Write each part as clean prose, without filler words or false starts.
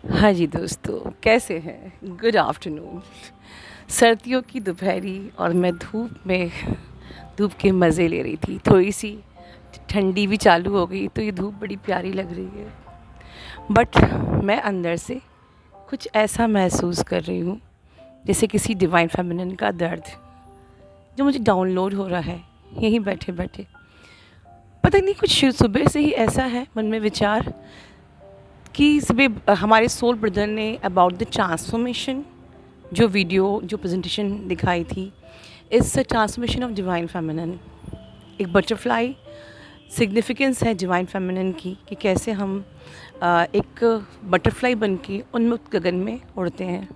हाँ जी दोस्तों, कैसे हैं? Good afternoon. सर्दियों की दोपहरी और मैं धूप के मज़े ले रही थी। थोड़ी-सी ठंडी भी चालू हो गई तो ये धूप बड़ी प्यारी लग रही है। बट मैं अंदर से कुछ ऐसा महसूस कर रही हूँ जैसे किसी डिवाइन फेमिनिन का दर्द जो मुझे डाउनलोड हो रहा है यहीं बैठे-बैठे। पता नहीं कुछ सुबह से ही ऐसा है मन में विचार कि सुबह हमारे सोल ब्रदर ने अबाउट द ट्रांसफॉर्मेशन जो प्रेजेंटेशन दिखाई थी, it's a transformation of divine feminine. एक बटरफ्लाई सिग्निफिकेंस है डिवाइन फेमिनिन की कि कैसे हम एक बटरफ्लाई बन के उन्मुक्त गगन में उड़ते हैं।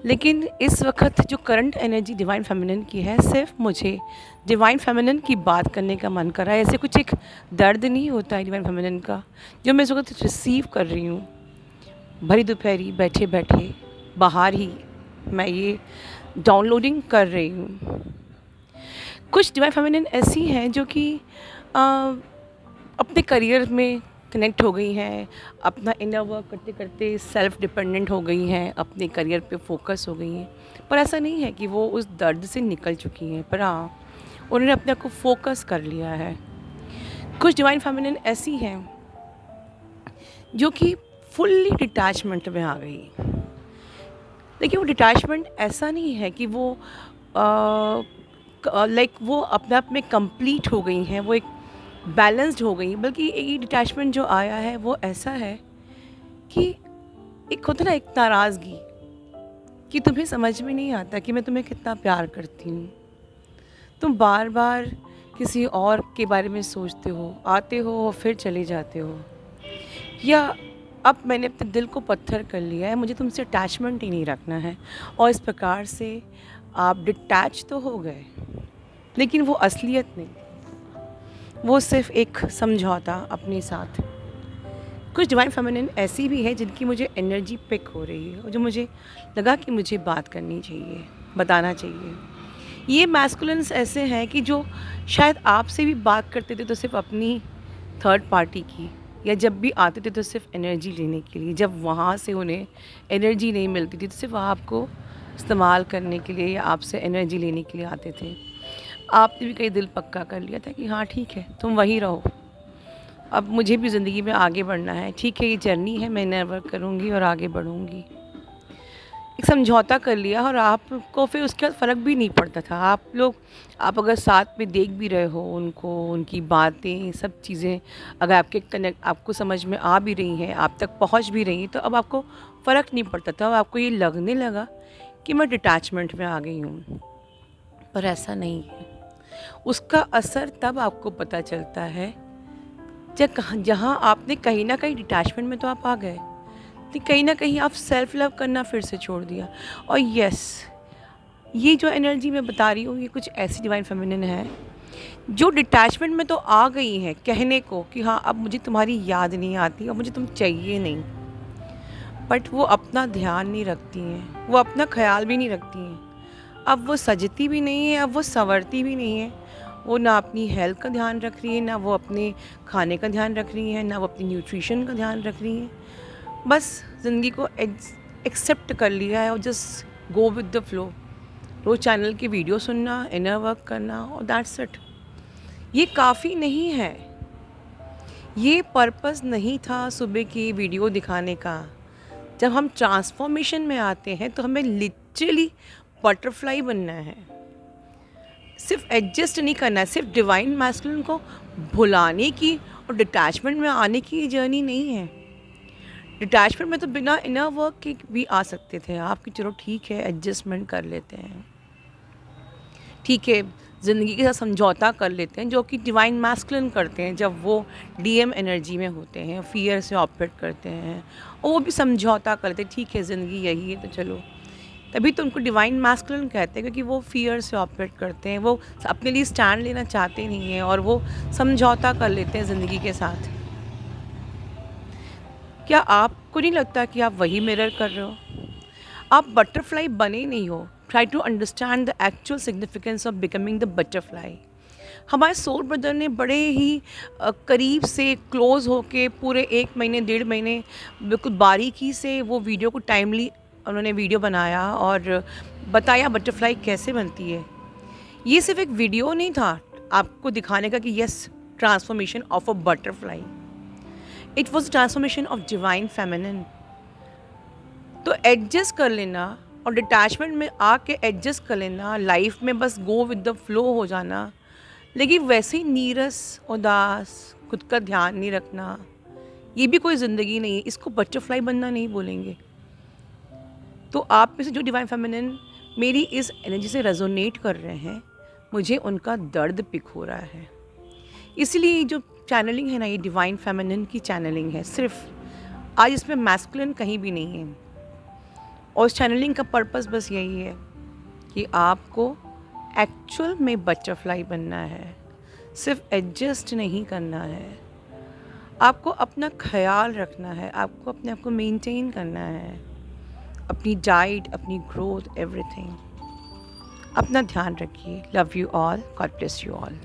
लेकिन इस वक्त जो करंट एनर्जी डिवाइन फेमिनिन की है, सिर्फ मुझे डिवाइन फेमिनिन की बात करने का मन कर रहा है। ऐसे कुछ एक दर्द नहीं होता है डिवाइन फेमिनिन का जो मैं इस वक्त रिसीव कर रही हूँ। भरी दोपहरी बैठे बैठे बाहर ही मैं ये डाउनलोडिंग कर रही हूँ। कुछ डिवाइन फेमिनिन ऐसी हैं जो कि अपने करियर में कनेक्ट हो गई हैं, अपना इनर वर्क करते करते सेल्फ डिपेंडेंट हो गई हैं, अपने करियर पे फोकस हो गई हैं। पर ऐसा नहीं है कि वो उस दर्द से निकल चुकी हैं, पर हाँ उन्होंने अपने आप को फोकस कर लिया है। कुछ डिवाइन फेमिनिन ऐसी हैं जो कि फुल्ली डिटैचमेंट में आ गई। देखिए वो डिटैचमेंट ऐसा नहीं है कि वो लाइक वो अपने आप में कंप्लीट हो गई हैं, वो एक बैलेंस्ड हो गई, बल्कि ये डिटैचमेंट जो आया है वो ऐसा है कि एक होता ना एक नाराज़गी कि तुम्हें समझ में नहीं आता कि मैं तुम्हें कितना प्यार करती हूँ। तुम बार बार किसी और के बारे में सोचते हो, आते हो और फिर चले जाते हो। या अब मैंने अपने दिल को पत्थर कर लिया है, मुझे तुमसे अटैचमेंट ही नहीं रखना है, और इस प्रकार से आप डिटैच तो हो गए लेकिन वो असलियत नहीं, वो सिर्फ एक समझौता अपने साथ। कुछ डिवाइन फेमिनिन ऐसी भी है जिनकी मुझे एनर्जी पिक हो रही है और जो मुझे लगा कि मुझे बात करनी चाहिए, बताना चाहिए। ये मैस्कुलिन्स ऐसे हैं कि जो शायद आपसे भी बात करते थे तो सिर्फ अपनी थर्ड पार्टी की, या जब भी आते थे तो सिर्फ एनर्जी लेने के लिए, जब वहाँ से उन्हें एनर्जी नहीं मिलती थी तो सिर्फ आपको इस्तेमाल करने के लिए या आपसे एनर्जी लेने के लिए आते थे। आपने भी कई दिल पक्का कर लिया था कि हाँ ठीक है तुम वहीं रहो, अब मुझे भी ज़िंदगी में आगे बढ़ना है, ठीक है ये जर्नी है, मैं नेवर करूँगी और आगे बढ़ूँगी। एक समझौता कर लिया और आपको फिर उसके बाद फ़र्क भी नहीं पड़ता था। आप अगर साथ में देख भी रहे हो उनको, उनकी बातें, सब चीज़ें अगर आपके कनेक्ट आपको समझ में आ भी रही हैं, आप तक पहुँच भी रही हैं, तो अब आपको फ़र्क नहीं पड़ता था। अब आपको ये लगने लगा कि मैं डिटैचमेंट में आ गई हूँ, पर ऐसा नहीं है। उसका असर तब आपको पता चलता है जहाँ आपने कहीं ना कहीं डिटैचमेंट में तो आप आ गए, लेकिन कहीं ना कहीं आप सेल्फ लव करना फिर से छोड़ दिया। और यस, ये जो एनर्जी मैं बता रही हूँ ये कुछ ऐसी डिवाइन फेमिनिन है जो डिटैचमेंट में तो आ गई हैं कहने को कि हाँ अब मुझे तुम्हारी याद नहीं आती और मुझे तुम चाहिए नहीं, बट वो अपना ध्यान नहीं रखती हैं, वो अपना ख्याल भी नहीं रखती हैं। अब वो सजती भी नहीं है, अब वो संवरती भी नहीं है। वो ना अपनी हेल्थ का ध्यान रख रही है, ना वो अपने खाने का ध्यान रख रही है, ना वो अपनी न्यूट्रिशन का ध्यान रख रही है। बस ज़िंदगी को एक्सेप्ट कर लिया है और just go with the flow. रोज़ चैनल की वीडियो सुनना, इनर वर्क करना और दैट्स इट। ये काफ़ी नहीं है, ये पर्पस नहीं था सुबह की वीडियो दिखाने का। जब हम ट्रांसफॉर्मेशन में आते हैं तो हमें लिटरली बटरफ्लाई बनना है, सिर्फ एडजस्ट नहीं करना है, सिर्फ डिवाइन मैस्कुलिन को भुलाने की और डिटैचमेंट में आने की जर्नी नहीं है। डिटैचमेंट में तो बिना इनर वर्क के भी आ सकते थे आप कि चलो ठीक है एडजस्टमेंट कर लेते हैं, ठीक है ज़िंदगी के साथ समझौता कर लेते हैं, जो कि डिवाइन मैस्कुलिन करते हैं जब वो डीएम एनर्जी में होते हैं, फियर से ऑपरेट करते हैं और वो भी समझौता करते हैं, ठीक है ज़िंदगी यही है तो चलो। तभी तो उनको डिवाइन मैस्कुलिन कहते हैं क्योंकि वो फियर से ऑपरेट करते हैं, वो अपने लिए स्टैंड लेना चाहते नहीं हैं और वो समझौता कर लेते हैं ज़िंदगी के साथ। क्या आपको नहीं लगता कि आप वही मिरर कर रहे हो? आप बटरफ्लाई बने नहीं हो। Try to understand the actual significance of becoming the butterfly. हमारे सोल ब्रदर ने बड़े ही करीब से क्लोज़ होके पूरे 1 महीने, 1.5 महीने बिल्कुल बारीकी से वो वीडियो को टाइमली उन्होंने वीडियो बनाया और बताया बटरफ्लाई कैसे बनती है। ये सिर्फ़ एक वीडियो नहीं था आपको दिखाने का कि yes, transformation of a butterfly. It was transformation of divine feminine. तो एडजस्ट कर लेना और डिटैचमेंट में आके एडजस्ट कर लेना, लाइफ में बस गो विद द फ्लो हो जाना, लेकिन वैसे ही नीरस, उदास, खुद का ध्यान नहीं रखना, ये भी कोई ज़िंदगी नहीं है। इसको बटरफ्लाई बनना नहीं बोलेंगे। तो आप में से जो डिवाइन फेमिनिन मेरी इस एनर्जी से रेजोनेट कर रहे हैं, मुझे उनका दर्द पिक हो रहा है। इसीलिए ये जो चैनलिंग है ना, ये डिवाइन फेमिनिन की चैनलिंग है सिर्फ। आज इसमें मैस्कुलिन कहीं भी नहीं है। और उस चैनलिंग का पर्पस बस यही है कि आपको एक्चुअल में बटरफ्लाई बनना है, सिर्फ एडजस्ट नहीं करना है। आपको अपना ख्याल रखना है, आपको अपने आप को मेंटेन करना है, अपनी डाइट, अपनी ग्रोथ, एवरीथिंग। अपना ध्यान रखिए। Love you all, God bless you all.